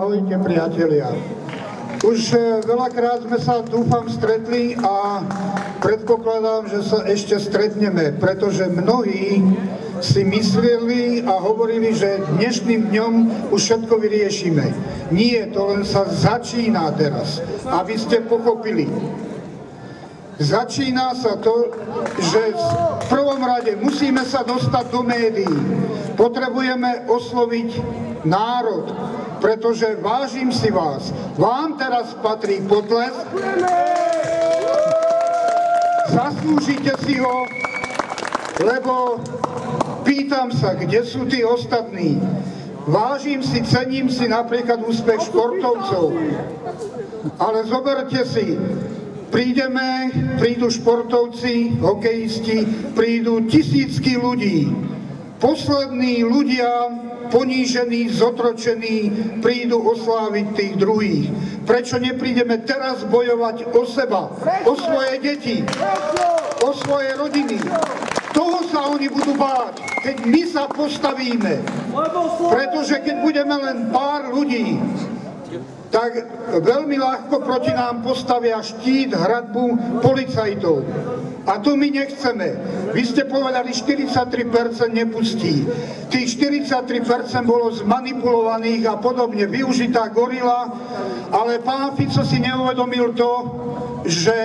Ahojte, priatelia. Už veľakrát sme sa, dúfam, stretli a predpokladám, že sa ešte stretneme, pretože mnohí si mysleli a hovorili, že dnešným dňom už všetko vyriešime. Nie, to len sa začína teraz, aby ste pochopili. Začína sa to, že v prvom rade musíme sa dostať do médií. Potrebujeme osloviť národ, pretože vážim si vás. Vám teraz patrí potlesk. Zaslúžite si ho, lebo pýtam sa, kde sú tí ostatní. Vážim si, cením si napríklad úspech športovcov. Ale zoberte si, prídu športovci, hokejisti, prídu tisícky ľudí. Poslední ľudia, ponížení, zotročení, prídu osláviť tých druhých. Prečo neprídeme teraz bojovať o seba, o svoje deti, o svoje rodiny? Toho sa oni budú báť, keď my sa postavíme. Pretože keď budeme len pár ľudí, tak veľmi ľahko proti nám postavia štít, hradbu policajtov. A to my nechceme. Vy ste povedali, 43% nepustí. Tých 43% bolo zmanipulovaných a podobne, využitá gorila, ale pán Fico si neuvedomil to, že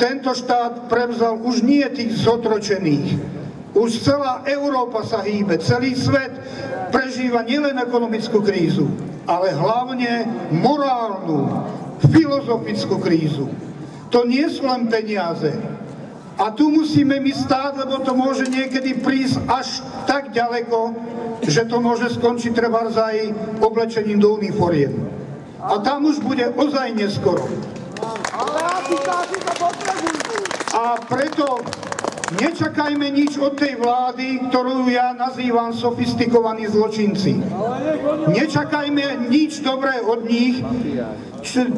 tento štát prevzal už nie tých zotročených. Už celá Európa sa hýbe, celý svet prežíva nielen ekonomickú krízu, ale hlavne morálnu, filozofickú krízu. To nie sú len peniaze. A tu musíme my stáť, lebo to môže niekedy prísť až tak ďaleko, že to môže skončiť trebárs aj oblečením do uniforiem. A tam už bude ozaj neskoro. A preto nečakajme nič od tej vlády, ktorú ja nazývam sofistikovaní zločinci. Nečakajme nič dobré od nich.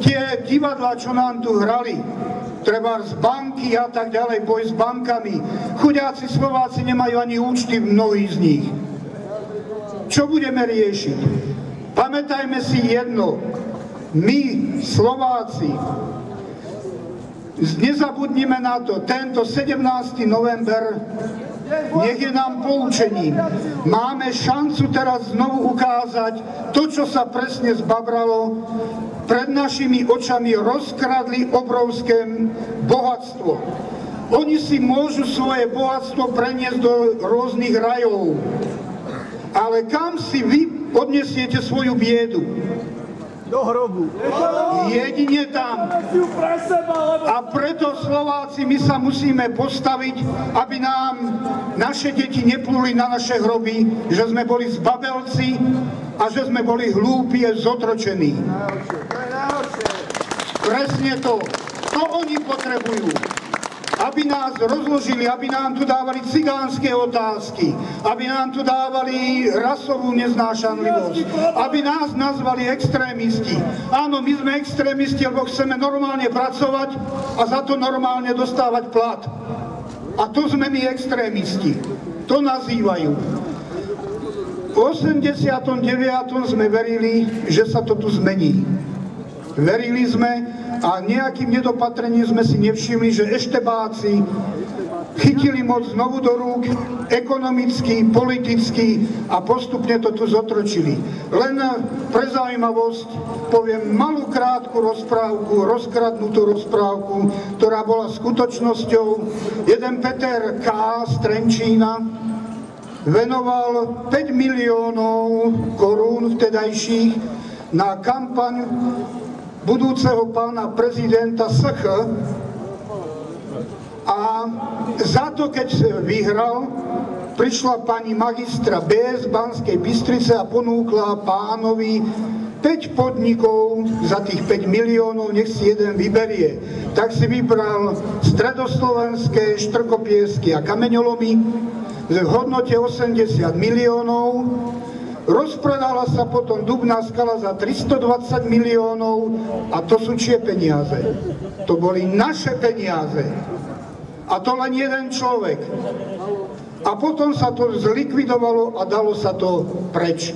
Tie divadlá, čo nám tu hrali, treba z banky a tak ďalej, boj s bankami. Chudáci Slováci nemajú ani účty, mnohí z nich. Čo budeme riešiť? Pamätajme si jedno. My, Slováci, nezabudnime na to, tento 17. november nech je nám poučením. Máme šancu teraz znovu ukázať to, čo sa presne zbabralo. Pred našimi očami rozkradli obrovské bohatstvo. Oni si môžu svoje bohatstvo preniesť do rôznych rajov. Ale kam si vy odnesiete svoju biedu? Do hrobu. Jedine tam. A preto Slováci, my sa musíme postaviť, aby nám naše deti nepluli na naše hroby, že sme boli zbabelci a že sme boli hlúpi a zotročení. Presne to. To oni potrebujú. Aby nás rozložili, aby nám tu dávali cigánske otázky, aby nám tu dávali rasovú neznášanlivosť, aby nás nazvali extrémisti. Áno, my sme extrémisti, lebo chceme normálne pracovať a za to normálne dostávať plat. A to sme my extrémisti. To nazývajú. V 89. sme verili, že sa to tu zmení. Verili sme a nejakým nedopatrením sme si nevšimli, že eštebáci chytili moc znovu do rúk, ekonomicky, politicky a postupne to tu zotročili. Len pre zaujímavosť poviem malú krátku rozprávku, rozkradnutú rozprávku, ktorá bola skutočnosťou. Jeden Peter K. z Trenčína venoval 5 miliónov korún vtedajších na kampaň budúceho pána prezidenta SH a za to, keď vyhral, prišla pani magistra B z Banskej Bystrice a ponúkla pánovi 5 podnikov za tých 5 miliónov, nech si jeden vyberie. Tak si vybral stredoslovenské štrkopiesky a kameňolomy v hodnote 80 miliónov. Rozpredala sa potom Dubná skala za 320 miliónov a to sú čie peniaze? To boli naše peniaze. A to len jeden človek. A potom sa to zlikvidovalo a dalo sa to preč.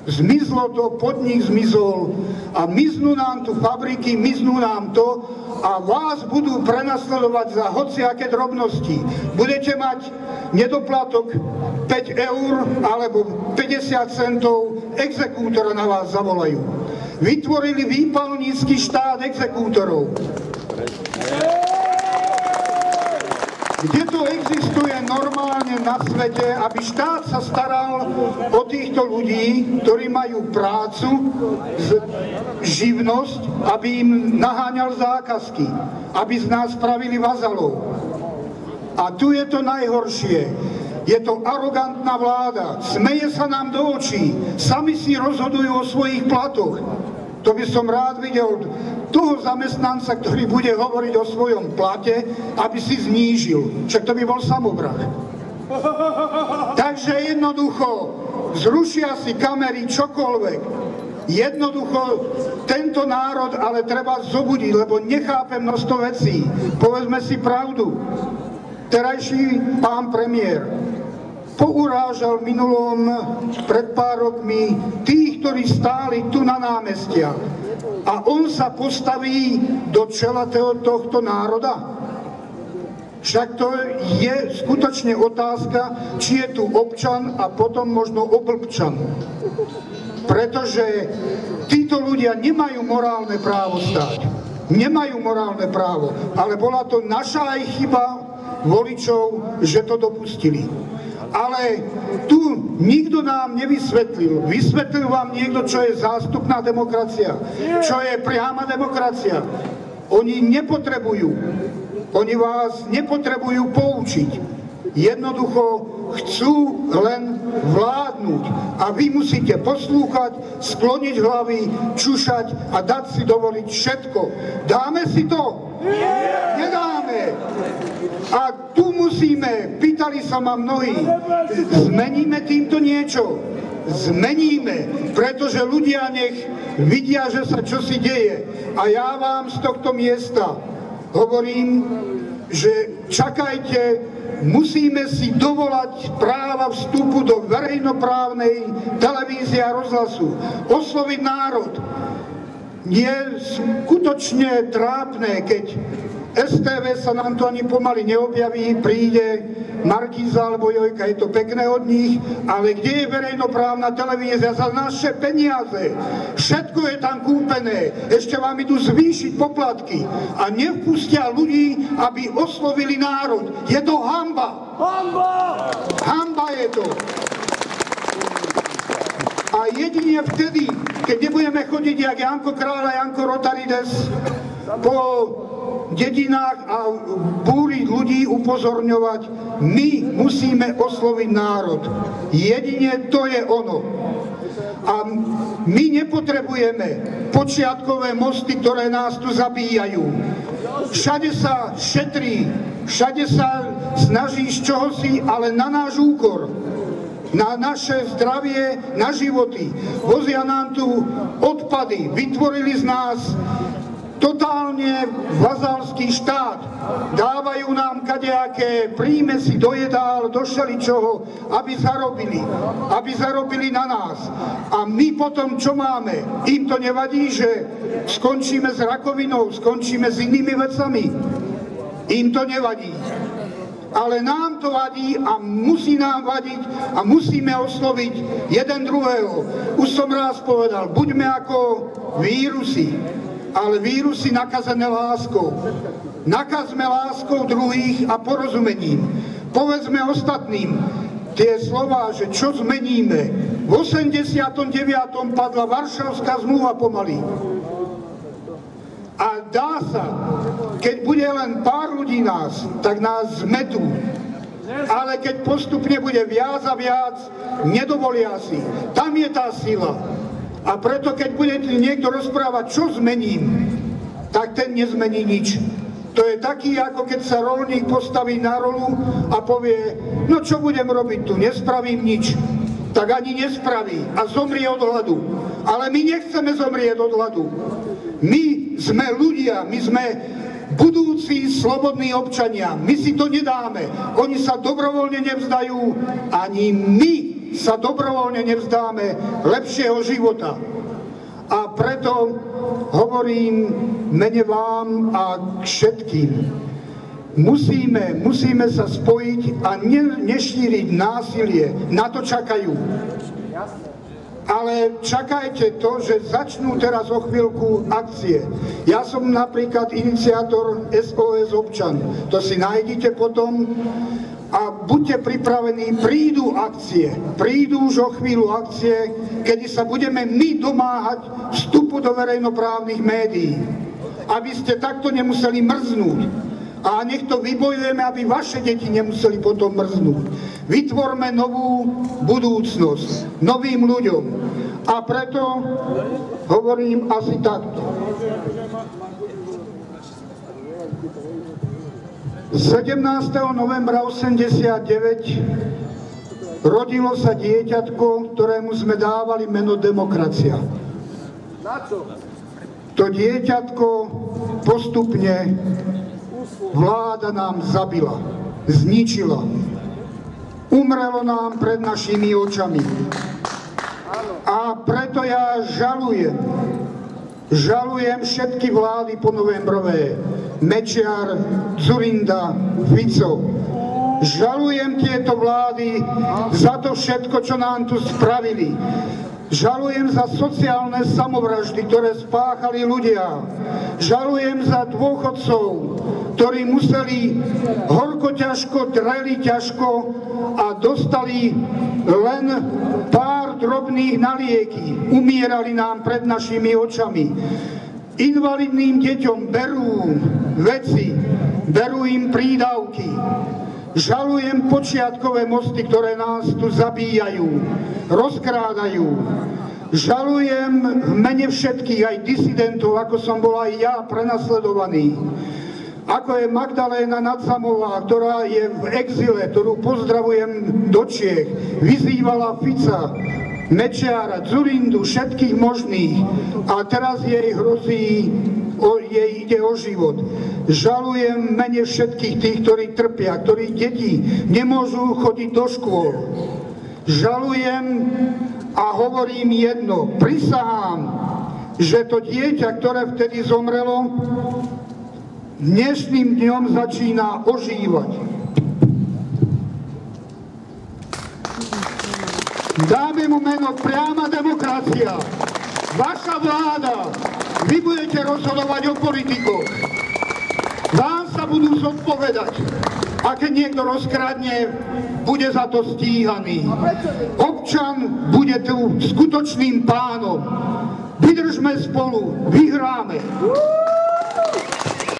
Zmizlo to, podnik zmizol a miznú nám tu fabriky, miznú nám to a vás budú prenasledovať za hociaké drobnosti. Budete mať nedoplatok 5 eur alebo 50 centov, exekútora na vás zavolajú. Vytvorili výpalnícky štát exekútorov. Kde to existuje normálne na svete, aby štát sa staral o týchto ľudí, ktorí majú prácu, živnosť, aby im naháňal zákazky, aby z nás spravili vazalov. A tu je to najhoršie. Je to arogantná vláda, smeje sa nám do očí, sami si rozhodujú o svojich platoch. To by som rád videl toho zamestnanca, ktorý bude hovoriť o svojom plate, aby si znížil. Však to by bol samovrah. Takže jednoducho zrušia si kamery, čokoľvek. Jednoducho tento národ ale treba zobudiť, lebo nechápe množstvo vecí. Povedzme si pravdu. Terajší pán premiér pourážal minulom pred pár rokmi tých, ktorí stáli tu na námestiach. A on sa postaví do čela tohto národa. Však to je skutočne otázka, či je tu občan a potom možno oblbčan. Pretože títo ľudia nemajú morálne právo stáť. Nemajú morálne právo. Ale bola to naša aj chyba voličov, že to dopustili. Ale tu nikto nám nevysvetlil. Vysvetlil vám niekto, čo je zástupná demokracia, čo je priama demokracia. Oni nepotrebujú. Oni vás nepotrebujú poučiť. Jednoducho chcú len vládnuť. A vy musíte poslúchať, skloniť hlavy, čušať a dať si dovoliť všetko. Dáme si to? Nedáme. A tu musíme, pýtali sa ma mnohí, zmeníme týmto niečo? Zmeníme, pretože ľudia nech vidia, že sa čosi deje. A ja vám z tohto miesta hovorím, že čakajte, musíme si dovolať práva vstupu do verejnoprávnej televízie a rozhlasu. Osloviť národ. Je skutočne trápne, keď STV sa nám to ani pomaly neobjaví, príde Markíza alebo Jojka, je to pekné od nich, ale kde je verejnoprávna televízia za naše peniaze? Všetko je tam kúpené, ešte vám idú zvýšiť poplatky a nevpustia ľudí, aby oslovili národ. Je to hanba! Hanba! Hanba je to! A jedine vtedy, keď nebudeme chodiť jak Janko Král a Janko Rotarides po dedinách a búriť ľudí, upozorňovať, my musíme osloviť národ. Jedine to je ono. A my nepotrebujeme počiatkové mosty, ktoré nás tu zabíjajú. Všade sa šetrí, všade sa snažíš čohosi, ale na náš úkor. Na naše zdravie, na životy. Vozia nám tu odpady, vytvorili z nás totálne vazalský štát. Dávajú nám kadejaké prímesy do jedál, do šeličoho, aby zarobili na nás. A my potom čo máme? Im to nevadí, že skončíme s rakovinou, skončíme s inými vecami. Im to nevadí. Ale nám to vadí a musí nám vadiť a musíme osloviť jeden druhého. Už som raz povedal, buďme ako vírusy, ale vírusy nakazené láskou. Nakazme láskou druhých a porozumením. Povedzme ostatným tie slová, že čo zmeníme. V 89. padla Varšavská zmluva pomaly. A dá sa, keď bude len pár ľudí nás, tak nás zmetú. Ale keď postupne bude viac a viac, nedovolia si. Tam je tá sila. A preto, keď bude niekto rozprávať, čo zmením, tak ten nezmení nič. To je taký, ako keď sa roľník postaví na rolu a povie, no čo budem robiť tu, nespravím nič. Tak ani nespraví a zomrie od hladu. Ale my nechceme zomrieť od hladu. My sme ľudia, my sme budúci slobodní občania. My si to nedáme. Oni sa dobrovoľne nevzdajú, ani my sa dobrovoľne nevzdáme lepšieho života. A preto hovorím mene vám a všetkým. Musíme sa spojiť a nešíriť násilie. Na to čakajú. Ale čakajte to, že začnú teraz o chvíľku akcie. Ja som napríklad iniciátor SOS občan. To si nájdete potom a buďte pripravení, prídu akcie. Prídu už o chvíľu akcie, kedy sa budeme my domáhať vstupu do verejnoprávnych médií. Aby ste takto nemuseli mrznúť. A nech to vybojujeme, aby vaše deti nemuseli potom mrznúť. Vytvorme novú budúcnosť novým ľuďom. A preto hovorím asi takto. 17. novembra 89 rodilo sa dieťatko, ktorému sme dávali meno Demokracia. To dieťatko postupne vláda nám zabila, zničila. Umrelo nám pred našimi očami. A preto ja žalujem všetky vlády ponovembrové. Mečiar, Dzurinda, Fico. Žalujem tieto vlády za to všetko, čo nám tu spravili. Žalujem za sociálne samovraždy, ktoré spáchali ľudia. Žalujem za dôchodcov, ktorí museli horko ťažko, dreli ťažko a dostali len pár drobných na lieky. Umierali nám pred našimi očami. Invalidným deťom berú veci, berú im prídavky. Žalujem počiatkové mosty, ktoré nás tu zabíjajú, rozkrádajú. Žalujem v mene všetkých, aj disidentov, ako som bol aj ja, prenasledovaný. Ako je Magdaléna Nadsamová, ktorá je v exile, ktorú pozdravujem do Čiech, vyzývala Fica, Mečiara, Dzurindu, všetkých možných. A teraz jej hrozí, jej ide o život. Žalujem v mene všetkých tých, ktorí trpia, ktorých deti nemôžu chodiť do škôl. Žalujem a hovorím jedno, prisahám, že to dieťa, ktoré vtedy zomrelo, dnešným dňom začína ožívať. Dáme mu meno Priama demokracia. Vaša vláda, vy budete rozhodovať o politikoch. Vám sa budú zodpovedať. A keď niekto rozkradne, bude za to stíhaný. Občan bude tu skutočným pánom. Vydržme spolu, vyhráme.